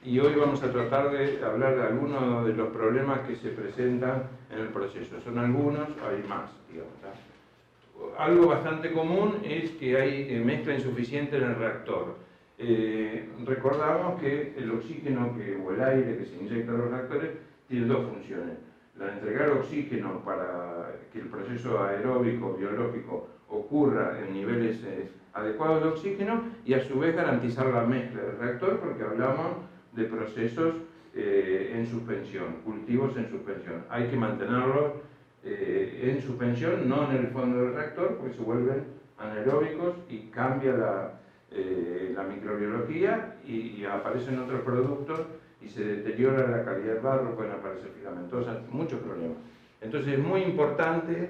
y hoy vamos a tratar de hablar de algunos de los problemas que se presentan en el proceso. Son algunos, hay más, digamos. Algo bastante común es que hay mezcla insuficiente en el reactor. Recordamos que el oxígeno o el aire que se inyecta en los reactores tiene dos funciones. La de entregar oxígeno para que el proceso aeróbico, biológico, ocurra en niveles adecuados de oxígeno y a su vez garantizar la mezcla del reactor, porque hablamos de procesos en suspensión, cultivos en suspensión. Hay que mantenerlos en suspensión, no en el fondo del reactor, porque se vuelven anaeróbicos y cambia la microbiología y aparecen otros productos y se deteriora la calidad del barro, pueden aparecer filamentosas, muchos problemas. Entonces es muy importante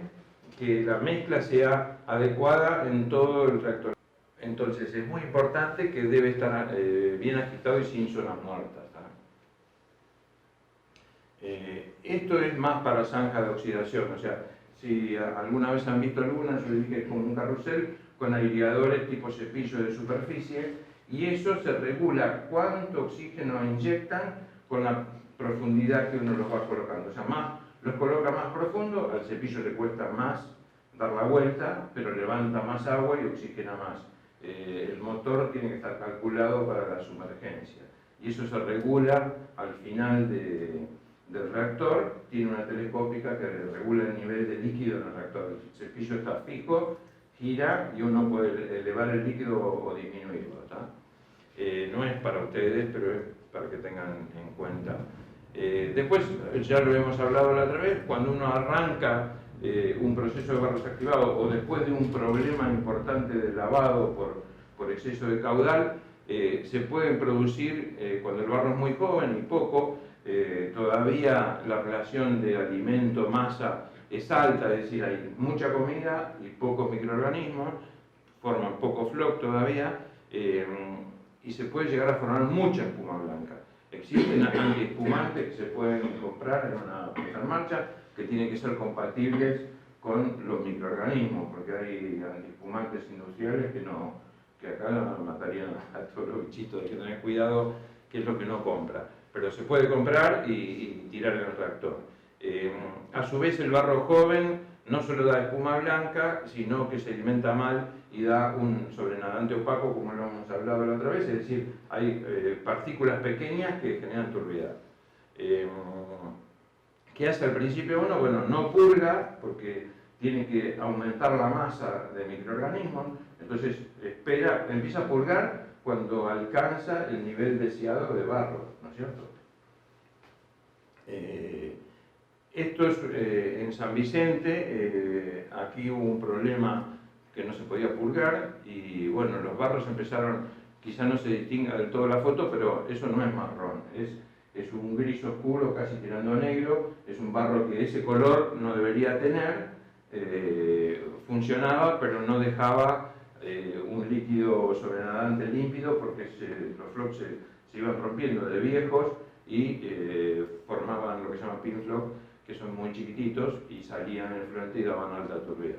que la mezcla sea adecuada en todo el reactor. Entonces es muy importante que debe estar bien agitado y sin zonas muertas. Esto es más para zanja de oxidación, o sea, si alguna vez han visto alguna, yo dije con un carrusel con aireadores tipo cepillo de superficie, y eso se regula cuánto oxígeno inyectan con la profundidad que uno los va colocando. O sea, los coloca más profundo, al cepillo le cuesta más dar la vuelta, pero levanta más agua y oxigena más. El motor tiene que estar calculado para la sumergencia, y eso se regula al final del reactor. Tiene una telescópica que regula el nivel de líquido en el reactor. El cepillo está fijo, gira y uno puede elevar el líquido o disminuirlo. No es para ustedes, pero es para que tengan en cuenta. Después, ya lo hemos hablado la otra vez, cuando uno arranca un proceso de barros activado o después de un problema importante de lavado por exceso de caudal, se pueden producir, cuando el barro es muy joven y poco, todavía la relación de alimento-masa es alta, es decir, hay mucha comida y pocos microorganismos, forman poco floc todavía, y se puede llegar a formar mucha espuma blanca. Existen antiespumantes que se pueden comprar en una puesta en marcha, que tienen que ser compatibles con los microorganismos, porque hay antiespumantes industriales que acá matarían a todos los bichitos. Hay que tener cuidado qué es lo que no compra, pero se puede comprar y tirar en el reactor. A su vez, el barro joven no solo da espuma blanca, sino que se alimenta mal y da un sobrenadante opaco, como lo hemos hablado la otra vez, es decir, hay partículas pequeñas que generan turbidez. ¿Qué hace al principio uno? Bueno, no purga, porque tiene que aumentar la masa de microorganismos, entonces empieza a purgar cuando alcanza el nivel deseado de barro, ¿no es cierto? Esto es en San Vicente. Aquí hubo un problema que no se podía purgar y bueno, los barros empezaron, quizá no se distinga del todo la foto, pero eso no es marrón, es un gris oscuro casi tirando a negro, es un barro que ese color no debería tener, funcionaba pero no dejaba un líquido sobrenadante límpido, porque los flocs se iban rompiendo de viejos y formaban lo que se llama pin floc, que son muy chiquititos y salían en el frente y daban alta turbidez.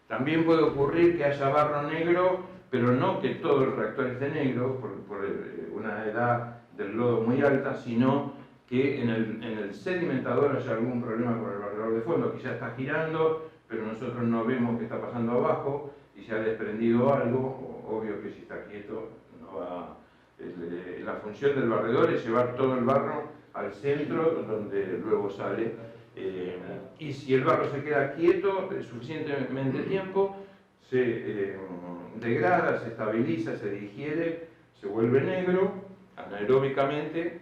También puede ocurrir que haya barro negro, pero no que todo el reactor esté negro por una edad del lodo muy alta, sino que en el sedimentador haya algún problema con el barredor de fondo, que ya está girando, pero nosotros no vemos qué está pasando abajo y se ha desprendido algo. Obvio que si está quieto no va. La función del barredor es llevar todo el barro al centro, donde luego sale, y si el barro se queda quieto suficientemente tiempo, se degrada, se estabiliza, se digiere, se vuelve negro anaeróbicamente,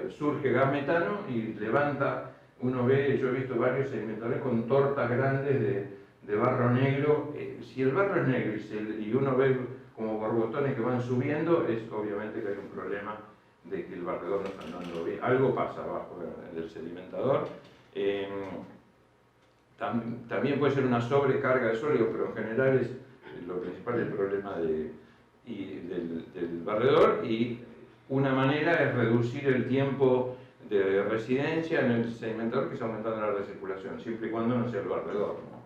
surge gas metano y levanta. Uno ve, yo he visto varios sedimentadores con tortas grandes de barro negro. Si el barro es negro y uno ve como borbotones que van subiendo, es obviamente que hay un problema de que el barredor no está andando bien. Algo pasa abajo del sedimentador. También puede ser una sobrecarga de sólido, pero en general es lo principal el problema del barredor, y una manera es reducir el tiempo de residencia en el sedimentador, que es aumentando la recirculación, siempre y cuando no sea el barredor, ¿no?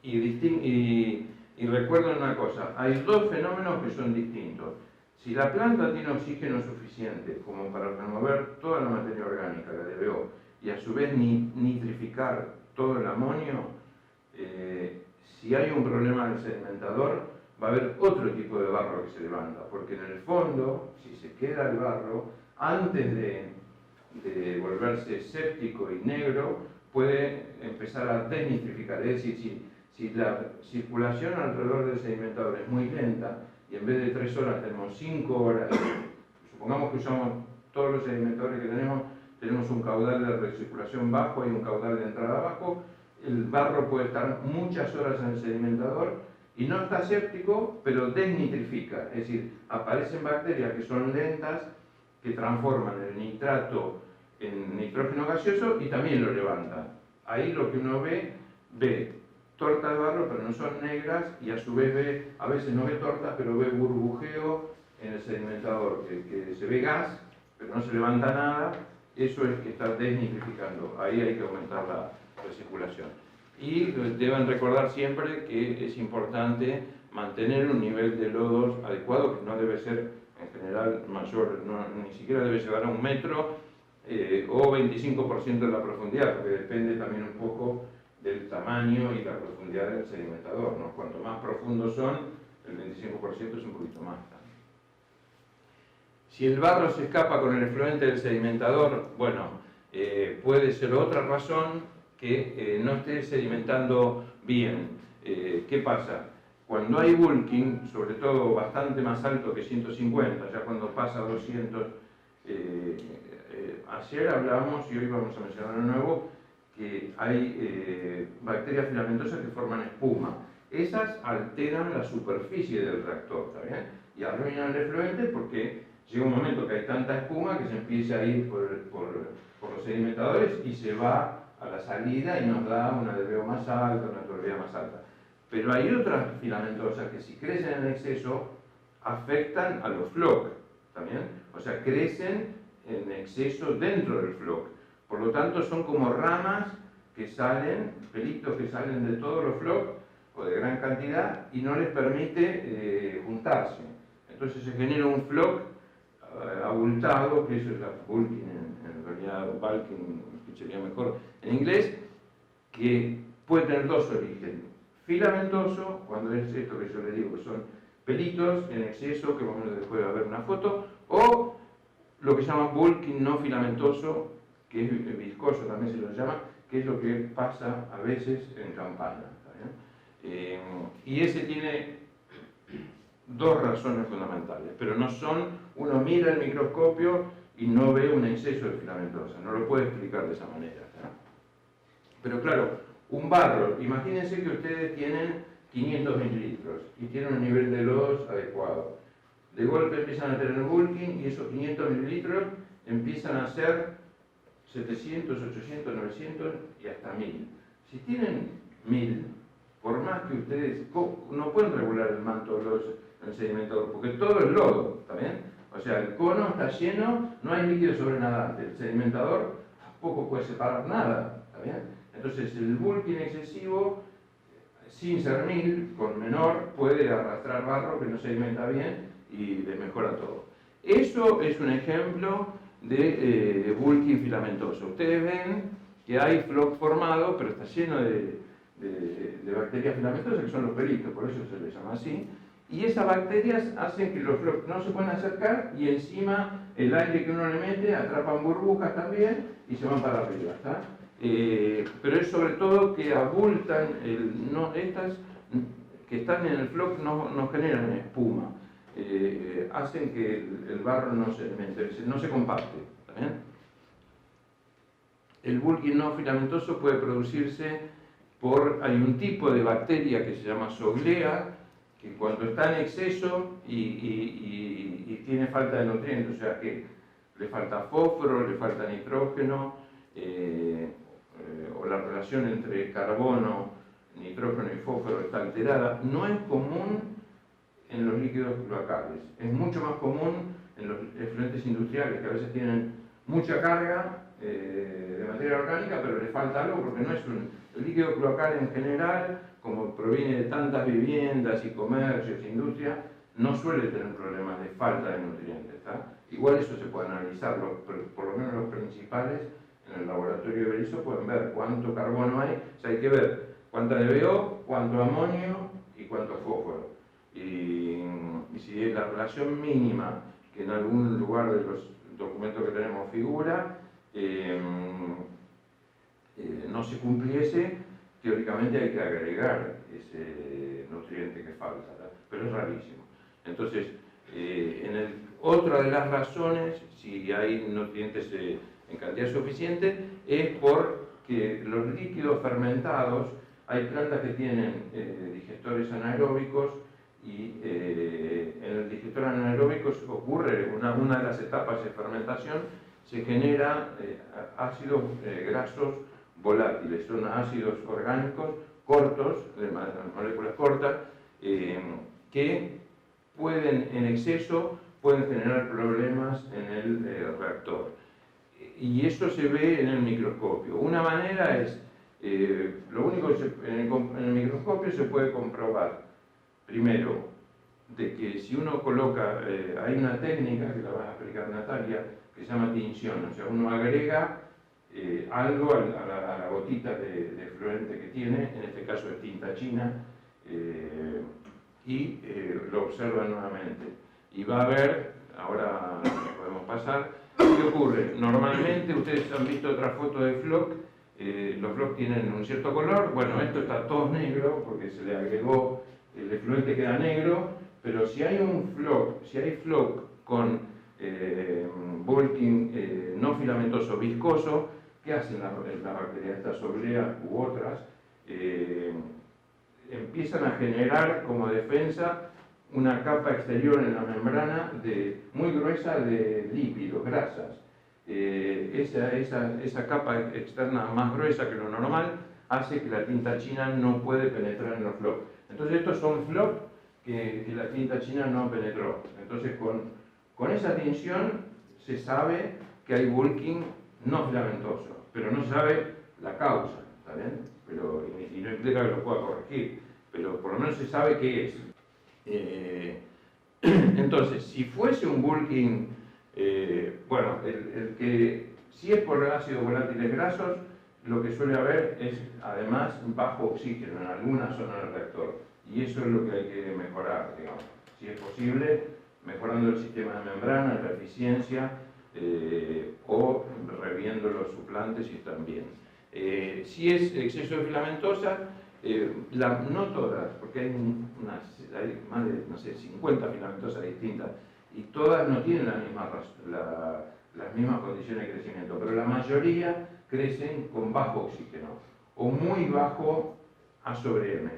Y Y recuerden una cosa, hay dos fenómenos que son distintos. Si la planta tiene oxígeno suficiente como para remover toda la materia orgánica, la DBO, y a su vez nitrificar todo el amonio, si hay un problema del sedimentador, va a haber otro tipo de barro que se levanta, porque en el fondo, si se queda el barro, antes de volverse séptico y negro, puede empezar a desnitrificar. Es decir, si la circulación alrededor del sedimentador es muy lenta, y en vez de 3 horas tenemos 5 horas, supongamos que usamos todos los sedimentadores que tenemos un caudal de recirculación bajo y un caudal de entrada bajo, el barro puede estar muchas horas en el sedimentador y no está séptico, pero desnitrifica, es decir, aparecen bacterias que son lentas, que transforman el nitrato en nitrógeno gaseoso y también lo levantan. Ahí lo que uno ve tortas de barro, pero no son negras, y a su vez a veces no ve tortas, pero ve burbujeo en el sedimentador, que se ve gas, pero no se levanta nada. Eso es que está desnitrificando. Ahí hay que aumentar la recirculación. Y deben recordar siempre que es importante mantener un nivel de lodos adecuado, que no debe ser en general mayor, ni siquiera debe llegar a 1 metro o 25% de la profundidad, porque depende también un poco del tamaño y la profundidad del sedimentador, ¿no? Cuanto más profundos son, el 25% es un poquito más. Si el barro se escapa con el efluente del sedimentador, bueno, puede ser otra razón que no esté sedimentando bien. ¿Qué pasa? Cuando hay bulking, sobre todo bastante más alto que 150, ya cuando pasa a 200, ayer hablamos y hoy vamos a mencionar de nuevo, que hay bacterias filamentosas que forman espuma. Esas alteran la superficie del reactor, ¿está bien? Y arruinan el efluente porque llega un momento que hay tanta espuma que se empieza a ir por los sedimentadores y se va a la salida y nos da una DBO más alta, una turbidez más alta. Pero hay otras filamentosas que si crecen en exceso afectan a los floc, ¿también? O sea, crecen en exceso dentro del floc. Por lo tanto, son como ramas que salen, pelitos que salen de todos los floc, o de gran cantidad, y no les permite juntarse. Entonces se genera un floc abultado, que eso es la bulking, en realidad bulking, escucharía mejor en inglés, que puede tener dos orígenes. Filamentoso, cuando es esto que yo le digo, que son pelitos en exceso, que vamos a después a ver una foto, o lo que se llama bulking no filamentoso, que es viscoso también se lo llama, que es lo que pasa a veces en campaña. Y ese tiene dos razones fundamentales, pero no son, uno mira el microscopio y no ve un exceso de filamentosa, no lo puede explicar de esa manera. Pero claro, un barro, imagínense que ustedes tienen 500 mililitros y tienen un nivel de lodos adecuado. De golpe empiezan a tener bulking y esos 500 mililitros empiezan a ser 700, 800, 900 y hasta 1000. Si tienen 1000, por más que ustedes no pueden regular el manto de lodos en el sedimentador, porque todo es lodo, ¿está bien? O sea, el cono está lleno, no hay líquido sobrenadante, el sedimentador tampoco puede separar nada, ¿está bien? Entonces el bulking excesivo, sin ser 1000, con menor, puede arrastrar barro que no sedimenta bien y desmejora todo. Eso es un ejemplo de bulking filamentoso. Ustedes ven que hay floc formado, pero está lleno de bacterias filamentosas, que son los pelitos, por eso se les llama así. Y esas bacterias hacen que los flocs no se puedan acercar y encima el aire que uno le mete atrapan burbujas también y se van para arriba, ¿está? Pero es sobre todo que abultan, estas que están en el floc no generan espuma, hacen que el barro no se compacte. ¿También? El bulking no filamentoso puede producirse hay un tipo de bacteria que se llama Soglea, que cuando está en exceso y tiene falta de nutrientes, o sea que le falta fósforo, le falta nitrógeno, o la relación entre carbono, nitrógeno y fósforo está alterada, no es común en los líquidos cloacales. Es mucho más común en los efluentes industriales, que a veces tienen mucha carga de materia orgánica, pero le falta algo porque no es el líquido cloacal en general, como proviene de tantas viviendas y comercios, industria, no suele tener problemas de falta de nutrientes. Igual eso se puede analizar, por lo menos los principales en el laboratorio de Berisso pueden ver cuánto carbono hay, o sea, hay que ver cuánta DBO, cuánto amonio y cuánto fósforo. Y si es la relación mínima que en algún lugar de los documentos que tenemos figura, no se cumpliese, teóricamente hay que agregar ese nutriente que falta, pero es rarísimo. Entonces, otra de las razones, si hay nutrientes en cantidad suficiente, es porque los líquidos fermentados, hay plantas que tienen digestores anaeróbicos y en el digestor anaeróbico ocurre una de las etapas de fermentación, se genera ácidos grasos volátiles, son ácidos orgánicos cortos, de moléculas cortas, que pueden, en exceso, pueden generar problemas en el reactor. Y eso se ve en el microscopio. Una manera es, lo único que en el microscopio se puede comprobar, primero, de que si uno coloca, hay una técnica que la va a explicar Natalia, que se llama tinción, o sea, uno agrega algo a la gotita de fluorante que tiene, en este caso es tinta china, y lo observa nuevamente. Y va a ver, ahora podemos pasar, ¿qué ocurre? Normalmente, ustedes han visto otra foto de floc, los floc tienen un cierto color, bueno, esto está todo negro porque se le agregó, el efluente queda negro, pero si hay un floc, si hay floc con bulking no filamentoso viscoso, ¿qué hacen las bacterias, estas obleas u otras? Empiezan a generar como defensa una capa exterior en la membrana muy gruesa de lípidos, grasas. Esa capa externa más gruesa que lo normal hace que la tinta china no puede penetrar en los floc. Entonces estos son floc que la tinta china no penetró. Entonces con esa tinción se sabe que hay bulking no filamentoso, pero no se sabe la causa, ¿está bien? Y no implica que lo pueda corregir, pero por lo menos se sabe qué es. Entonces, si fuese un bulking, bueno, el que si es por ácidos volátiles grasos, lo que suele haber es además bajo oxígeno en alguna zona del reactor, y eso es lo que hay que mejorar, digamos, si es posible, mejorando el sistema de membrana, la eficiencia, o reviendo los suplantes si están bien. Si es exceso de filamentosa, no todas, porque hay más de, no sé, 50 filamentosas distintas, y todas no tienen las mismas condiciones de crecimiento, pero la mayoría crecen con bajo oxígeno, o muy bajo A sobre M.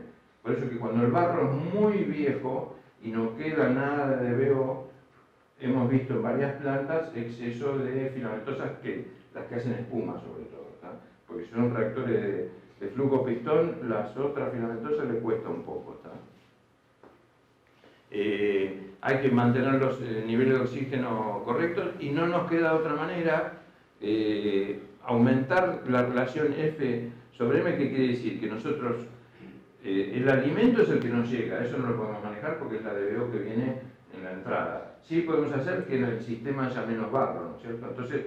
Por eso que cuando el barro es muy viejo y no queda nada de DBO, hemos visto en varias plantas exceso de filamentosas, las que hacen espuma sobre todo, ¿tá? Porque si son reactores de flujo pistón, las otras filamentosas les cuesta un poco, ¿tá? Hay que mantener los niveles de oxígeno correctos y no nos queda otra manera aumentar la relación F sobre M, que quiere decir que nosotros, el alimento es el que nos llega, eso no lo podemos manejar porque es la DBO que viene en la entrada. Sí podemos hacer que en el sistema haya menos barro, ¿no es cierto? Entonces,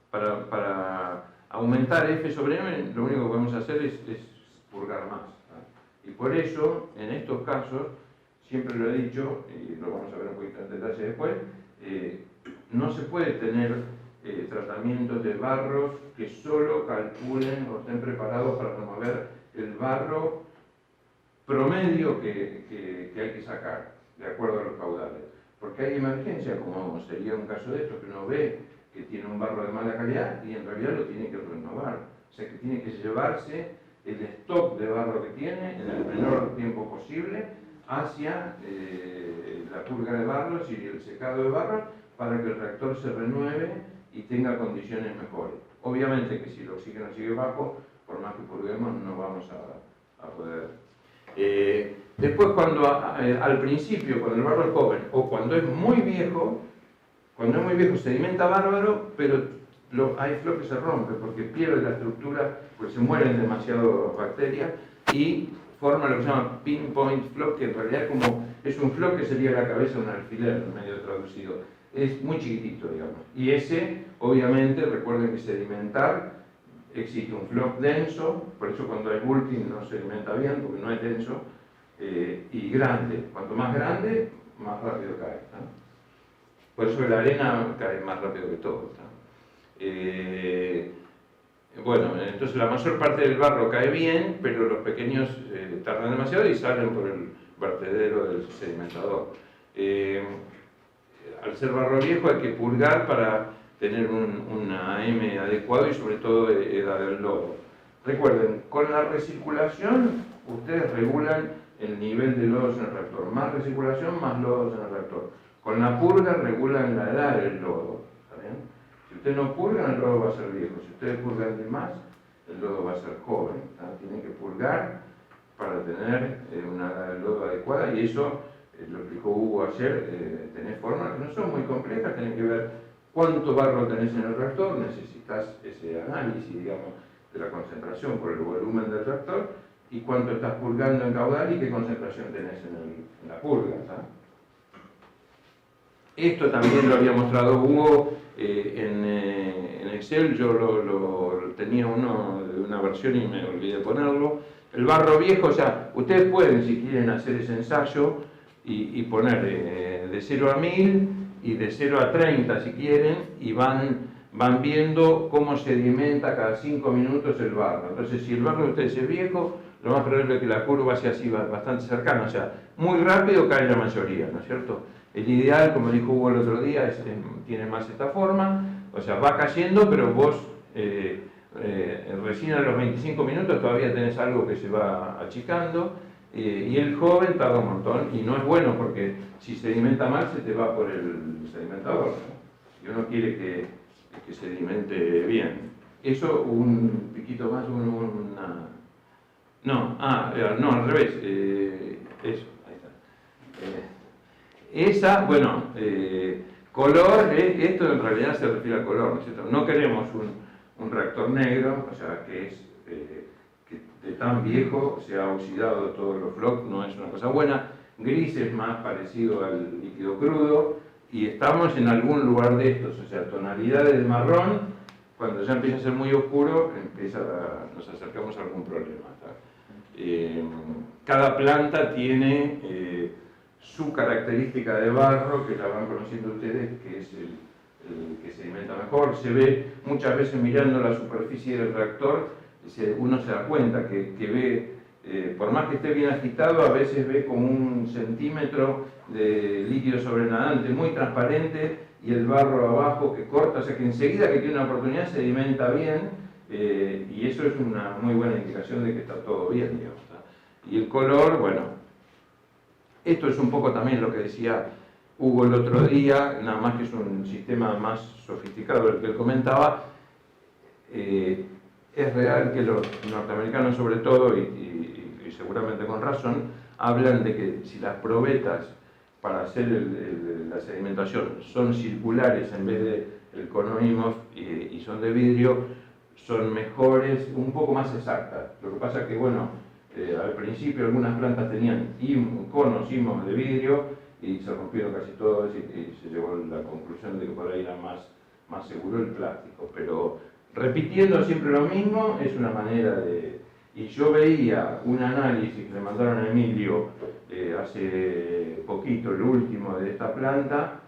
para aumentar F sobre M, lo único que podemos hacer es purgar más, ¿no? Y por eso, en estos casos, siempre lo he dicho, y lo vamos a ver un poquito en detalle después, no se puede tener tratamientos de barros que solo calculen o estén preparados para remover el barro promedio que hay que sacar, de acuerdo a los caudales. Porque hay emergencia, como sería un caso de esto, que uno ve que tiene un barro de mala calidad y en realidad lo tiene que renovar. O sea que tiene que llevarse el stock de barro que tiene en el menor tiempo posible hacia la purga de barros y el secado de barro para que el reactor se renueve y tenga condiciones mejores. Obviamente que si el oxígeno sigue bajo, por más que purguemos, no vamos a poder. Después, cuando al principio, cuando el barro es joven o cuando es muy viejo sedimenta bárbaro, pero hay floc que se rompe porque pierde la estructura, porque se mueren demasiado bacterias y forma lo que se llama pinpoint floc, que en realidad es un floc que sería la cabeza de un alfiler, medio traducido. Es muy chiquitito, digamos. Y ese, obviamente, recuerden que sedimentar, existe un floc denso, por eso cuando hay bulking no sedimenta bien, porque no es denso, y grande. Cuanto más grande, más rápido cae, ¿no? Por eso la arena cae más rápido que todo, ¿no? Bueno, entonces la mayor parte del barro cae bien, pero los pequeños tardan demasiado y salen por el vertedero del sedimentador. Al ser barro viejo hay que purgar para tener un AM adecuado y sobre todo edad del lodo. Recuerden, con la recirculación ustedes regulan el nivel de lodos en el reactor. Más recirculación, más lodos en el reactor. Con la purga regulan la edad del lodo. ¿Está bien? Si ustedes no purgan, el lodo va a ser viejo. Si ustedes purgan de más, el lodo va a ser joven. ¿Está? Tienen que purgar para tener una edad del lodo adecuada y eso lo explicó Hugo ayer. Tenés fórmulas que no son muy complejas, tenés que ver cuánto barro tenés en el reactor, necesitas ese análisis, digamos, de la concentración por el volumen del reactor y cuánto estás purgando en caudal y qué concentración tenés en la purga, ¿sabes? Esto también lo había mostrado Hugo en Excel, yo tenía una versión y me olvidé de ponerlo. El barro viejo, o sea, ustedes pueden, si quieren, hacer ese ensayo y poner de 0 a 1000 y de 0 a 30 si quieren, y van viendo cómo sedimenta cada 5 minutos el barro. Entonces, si el barro de ustedes es viejo, lo más probable es que la curva sea así bastante cercana, o sea, muy rápido cae la mayoría, ¿no es cierto? El ideal, como dijo Hugo el otro día, tiene más esta forma, o sea, va cayendo, pero vos recién a los 25 minutos todavía tenés algo que se va achicando, y el joven tarda un montón, y no es bueno porque si sedimenta mal se te va por el sedimentador, ¿no? Y uno quiere que sedimente bien. Eso, un piquito más, no, al revés, eso, ahí está. Esa, bueno, color, esto en realidad se refiere al color, ¿no es cierto? No queremos un reactor negro, o sea, que de tan viejo se ha oxidado todos los flocks, no es una cosa buena. Gris es más parecido al líquido crudo y estamos en algún lugar de estos, o sea, tonalidades de marrón, cuando ya empieza a ser muy oscuro, nos acercamos a algún problema, ¿sabes? Cada planta tiene su característica de barro, que la van conociendo ustedes, que es el que sedimenta mejor. Se ve muchas veces mirando la superficie del reactor, uno se da cuenta que ve, por más que esté bien agitado, a veces ve como 1 centímetro de líquido sobrenadante muy transparente y el barro abajo que corta, o sea que enseguida que tiene una oportunidad sedimenta bien, y eso es una muy buena indicación de que está todo bien, digamos, ¿tá? Y el color, bueno, esto es un poco también lo que decía Hugo el otro día, nada más que es un sistema más sofisticado del que él comentaba. Es real que los norteamericanos, sobre todo, y seguramente con razón, hablan de que si las probetas para hacer la sedimentación son circulares en vez de el Konoimov y son de vidrio, son mejores, un poco más exactas. Lo que pasa es que, bueno, al principio algunas plantas tenían conos IMOV de vidrio y se rompieron casi todos y se llegó a la conclusión de que por ahí era más seguro el plástico. Pero repitiendo siempre lo mismo es una manera de... Y yo veía un análisis que le mandaron a Emilio hace poquito, el último de esta planta,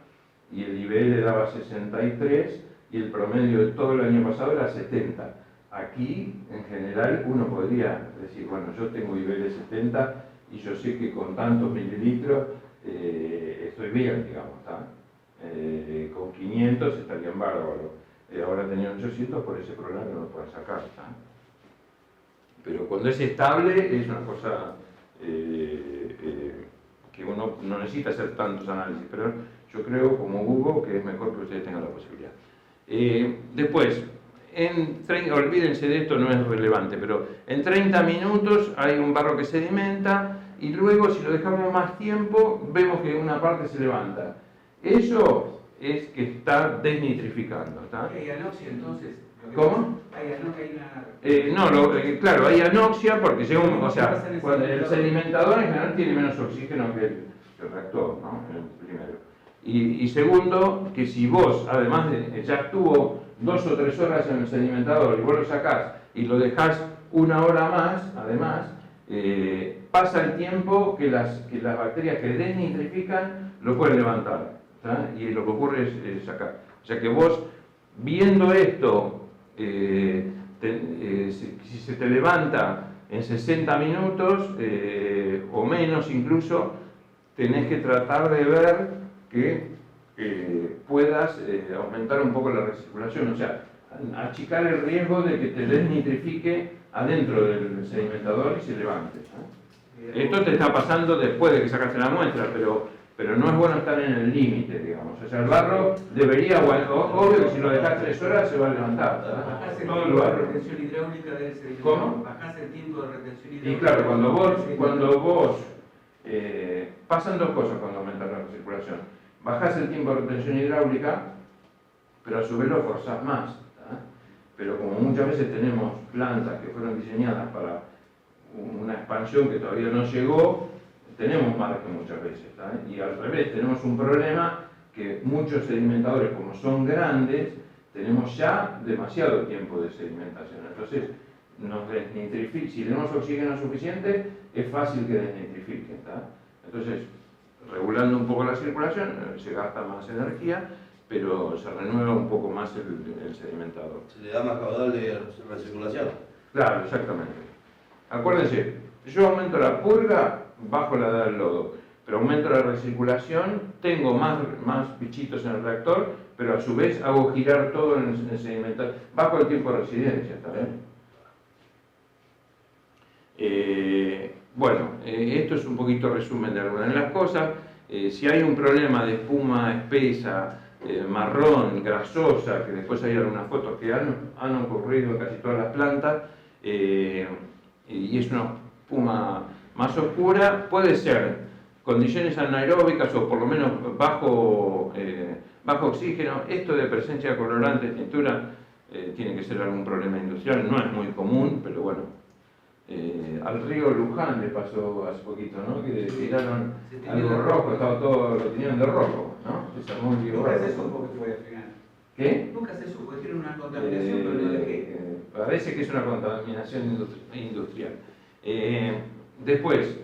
y el IBL daba 63 y el promedio de todo el año pasado era 70. Aquí, en general, uno podría decir, bueno, yo tengo IBL 70 y yo sé que con tantos mililitros estoy bien, digamos, ¿tá? Con 500 estarían bárbaros. Ahora tenían 800 por ese problema que no lo pueden sacar, ¿tá? Pero cuando es estable es una cosa que uno no necesita hacer tantos análisis, pero yo creo, como Hugo, que es mejor que ustedes tengan la posibilidad. Después, olvídense de esto, no es relevante, pero en 30 minutos hay un barro que sedimenta y luego, si lo dejamos más tiempo, vemos que una parte se levanta. Eso es que está desnitrificando. ¿Está? ¿Hay anoxia entonces? ¿Cómo? Hay una... Claro, hay anoxia porque llega ¿Cómo o sea, pasa en el cuando el sedimentador? sedimentador en general tiene menos oxígeno que el reactor, ¿no? El primero. Y segundo, que si vos, además de ya estuvo 2 o 3 horas en el sedimentador y vos lo sacás y lo dejás 1 hora más, además, pasa el tiempo que las bacterias que desnitrifican lo pueden levantar, ¿tá? Y lo que ocurre es sacar. O sea que vos, viendo esto, si se te levanta en 60 minutos o menos incluso, tenés que tratar de ver que puedas aumentar un poco la recirculación, o sea, achicar el riesgo de que te desnitrifique adentro del sedimentador y se levante, ¿no? Esto te está pasando después de que sacaste la muestra, pero no es bueno estar en el límite, digamos. O sea, el barro debería, obvio que si lo dejas 3 horas se va a levantar, ¿no? Bajás el Todo el tiempo de barro. retención hidráulica del sedimentador. ¿Cómo? Bajás el tiempo de retención hidráulica. Y claro, cuando vos pasan 2 cosas cuando aumentas la recirculación. Bajás el tiempo de retención hidráulica, pero a su vez lo forzás más, ¿tá? Pero como muchas veces tenemos plantas que fueron diseñadas para una expansión que todavía no llegó, tenemos margen muchas veces, ¿tá? Y al revés, tenemos un problema que muchos sedimentadores, como son grandes, tenemos ya demasiado tiempo de sedimentación. Entonces, si tenemos oxígeno suficiente, es fácil que desnitrifiquen, ¿tá? Entonces, regulando un poco la circulación, se gasta más energía, pero se renueva un poco más el sedimentador. Se le da más caudal de recirculación. Claro, exactamente. Acuérdense, yo aumento la purga, bajo la edad del lodo, pero aumento la recirculación, tengo más bichitos en el reactor, pero a su vez hago girar todo en el sedimentador, bajo el tiempo de residencia, ¿está bien? Bueno, esto es un poquito resumen de algunas de las cosas. Si hay un problema de espuma espesa, marrón, grasosa, que después hay algunas fotos que han ocurrido en casi todas las plantas, y es una espuma más oscura, puede ser condiciones anaeróbicas o por lo menos bajo oxígeno. Esto de presencia de colorantes, tintura, tiene que ser algún problema industrial, no es muy común, pero bueno. Al río Luján le pasó hace poquito, ¿no? Que tiraron algo rojo, estaba todo, lo tenían de rojo, ¿no? Se armó un lío. Nunca se supo que fue al final. ¿Qué? Nunca se supo, tiene una contaminación, pero no de qué. Parece que es una contaminación industrial. Después,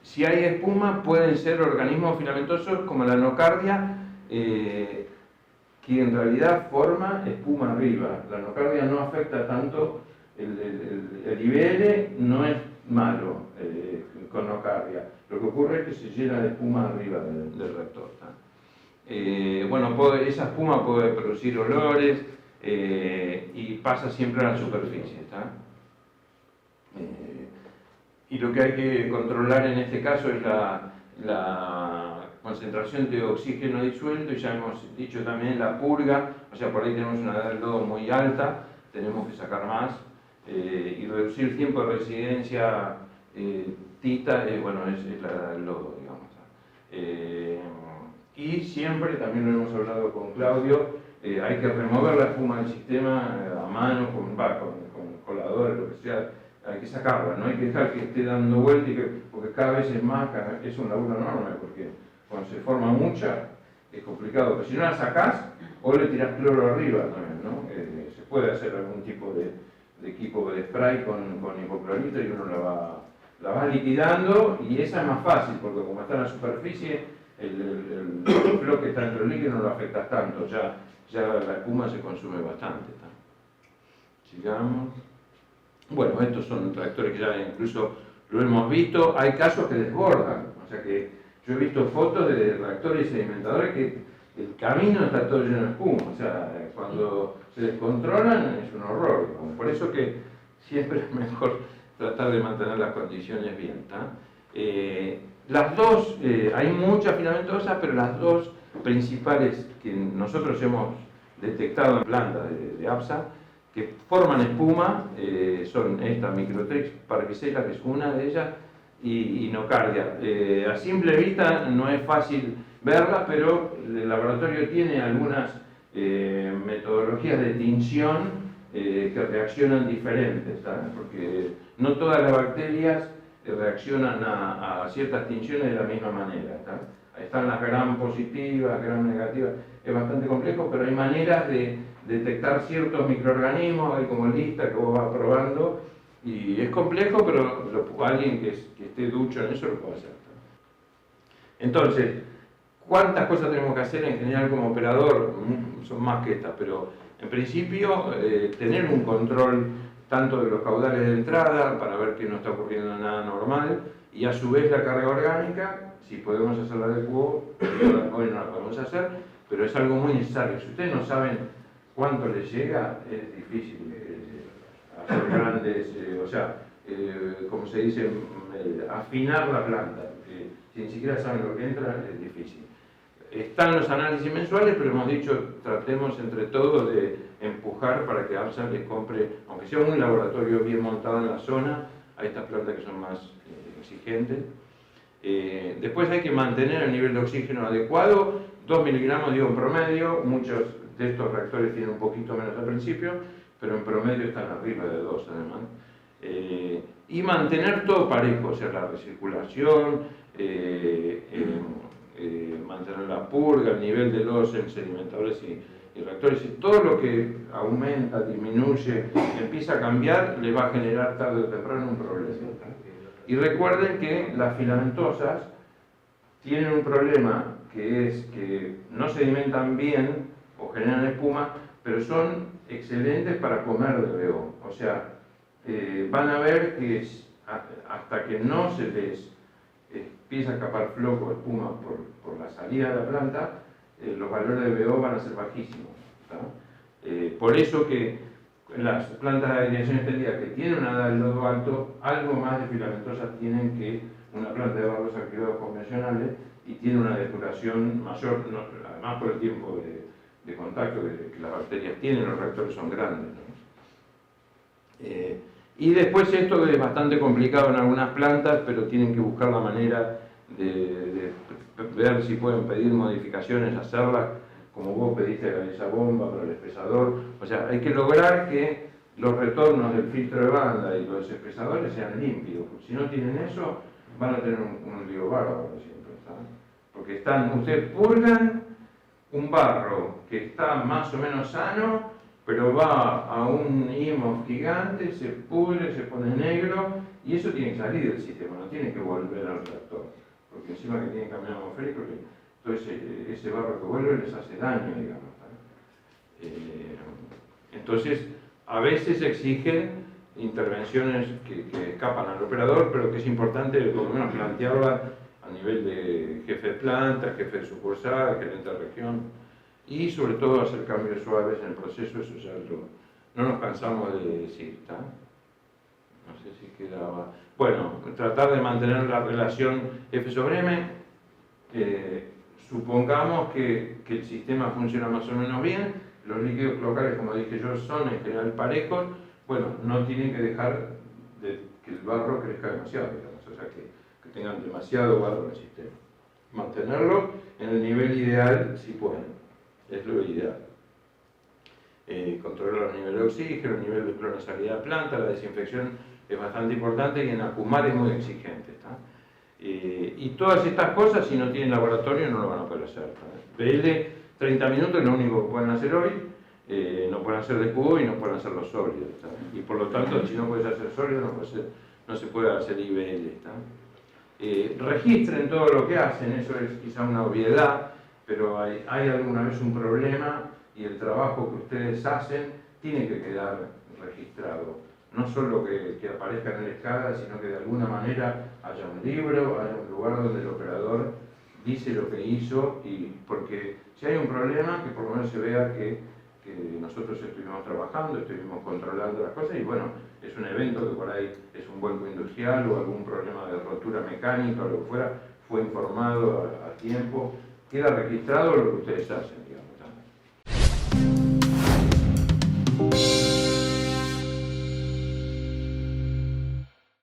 si hay espuma, pueden ser organismos filamentosos como la nocardia, que en realidad forma espuma arriba. La nocardia no afecta tanto. El IBL no es malo con nocardia. Lo que ocurre es que se llena de espuma arriba del reactor, ¿tá? Bueno, esa espuma puede producir olores y pasa siempre a la superficie, ¿tá? Y lo que hay que controlar en este caso es la concentración de oxígeno disuelto, y ya hemos dicho también la purga, o sea, por ahí tenemos una edad del lodo muy alta, tenemos que sacar más. Y reducir el tiempo de residencia tita, bueno, es la del lodo, digamos. Y siempre, también lo hemos hablado con Claudio, hay que remover la espuma del sistema a mano, con coladores, lo que sea, hay que sacarla, no hay que dejar que esté dando vuelta, porque cada vez es más, es un laburo enorme, porque cuando se forma mucha, es complicado, pero si no la sacás, o le tirás cloro arriba también, ¿no? Se puede hacer algún tipo de equipo de spray con hipoclorito y uno la va liquidando, y esa es más fácil porque como está en la superficie el flor que está dentro del líquido no lo afectas tanto, ya la espuma se consume bastante, ¿tá? Sigamos. Bueno, estos son reactores que ya incluso lo hemos visto, hay casos que desbordan, o sea que yo he visto fotos de reactores sedimentadores que el camino está todo lleno de espuma, o sea, cuando se descontrolan es un horror, digamos. Por eso que siempre es mejor tratar de mantener las condiciones bien, ¿tá? Las dos, hay muchas filamentosas, pero las dos principales que nosotros hemos detectado en plantas de APSA, que forman espuma, son esta Microtrix parvicella, que es una de ellas, y nocardia. A simple vista no es fácil verlas, pero el laboratorio tiene algunas metodologías de tinción que reaccionan diferentes, ¿sabes? Porque no todas las bacterias reaccionan a ciertas tinciones de la misma manera, ¿sabes? Ahí están las gram positivas, gram negativas, es bastante complejo, pero hay maneras de detectar ciertos microorganismos, hay como lista que vos vas probando, y es complejo, pero alguien que esté ducho en eso lo puede hacer. Entonces, ¿cuántas cosas tenemos que hacer en general como operador? Son más que estas, pero en principio tener un control tanto de los caudales de entrada para ver que no está ocurriendo nada normal, y a su vez la carga orgánica, si podemos hacerla de cubo, hoy no la podemos hacer, pero es algo muy necesario. Si ustedes no saben cuánto les llega, es difícil hacer grandes, como se dice, afinar la planta, porque si ni siquiera saben lo que entra, es difícil. Están los análisis mensuales, pero hemos dicho, tratemos entre todos de empujar para que ARSA les compre, aunque sea un laboratorio bien montado en la zona, a estas plantas que son más exigentes. Después hay que mantener el nivel de oxígeno adecuado, 2 miligramos digo en promedio, muchos de estos reactores tienen un poquito menos al principio, pero en promedio están arriba de 2 además. Y mantener todo parejo, o sea, la recirculación, mantener la purga, el nivel de los sedimentadores y reactores, y todo lo que aumenta, disminuye, empieza a cambiar, le va a generar tarde o temprano un problema. Y recuerden que las filamentosas tienen un problema, que es que no sedimentan bien o generan espuma, pero son excelentes para comer de BO. O sea, van a ver que hasta que no se les empieza a escapar floco o espuma por la salida de la planta, los valores de BO van a ser bajísimos, ¿tá? Por eso que las plantas de aireación extendida que tienen una edad del lodo alto, algo más de filamentosas tienen que una planta de barros activados convencionales, y tiene una depuración mayor, además por el tiempo de contacto que las bacterias tienen, los reactores son grandes, ¿no? Y después esto es bastante complicado en algunas plantas, pero tienen que buscar la manera de ver si pueden pedir modificaciones, hacerlas como vos pediste esa bomba para el espesador. O sea, hay que lograr que los retornos del filtro de banda y los espesadores sean limpios. Si no tienen eso, van a tener un lío bárbaro siempre, ¿sabes? Porque ustedes purgan un barro que está más o menos sano, pero va a un IMO gigante, se pudre, se pone negro, y eso tiene que salir del sistema, no tiene que volver al reactor, porque encima que tiene cambio atmosférico, entonces ese barro que vuelve les hace daño, digamos. Entonces, a veces exigen intervenciones que escapan al operador, pero que es importante por lo menos plantearla a nivel de jefe de planta, jefe de sucursal, gerente de región, y sobre todo hacer cambios suaves en el proceso. Eso ya no nos cansamos de decir, ¿está? No sé si quedaba... Bueno, tratar de mantener la relación F sobre M. Supongamos que el sistema funciona más o menos bien, los líquidos locales, como dije yo, son en general parejos. Bueno, no tienen que dejar que el barro crezca demasiado, digamos, o sea, que tengan demasiado barro en el sistema. Mantenerlo en el nivel ideal si pueden. Es lo ideal. Controlar el nivel de oxígeno, el nivel de clonasalidad de planta, la desinfección es bastante importante, y en Acumar es muy exigente, ¿está? Y todas estas cosas, si no tienen laboratorio, no lo van a poder hacer, ¿tá? BL 30 minutos es lo único que pueden hacer hoy, no pueden hacer de cubo y no pueden hacer los sólidos, ¿tá? Y por lo tanto, si no puedes hacer sólidos, no se puede hacer IBL, ¿tá? Registren todo lo que hacen, eso es quizá una obviedad, pero hay alguna vez un problema y el trabajo que ustedes hacen tiene que quedar registrado. No solo que aparezca en la escala, sino que de alguna manera haya un libro, haya un lugar donde el operador dice lo que hizo, y porque si hay un problema, que por lo menos se vea que nosotros estuvimos trabajando, estuvimos controlando las cosas, y bueno, es un evento que por ahí es un vuelco industrial o algún problema de rotura mecánica o lo que fuera, fue informado a tiempo. Queda registrado lo que ustedes hacen, digamos.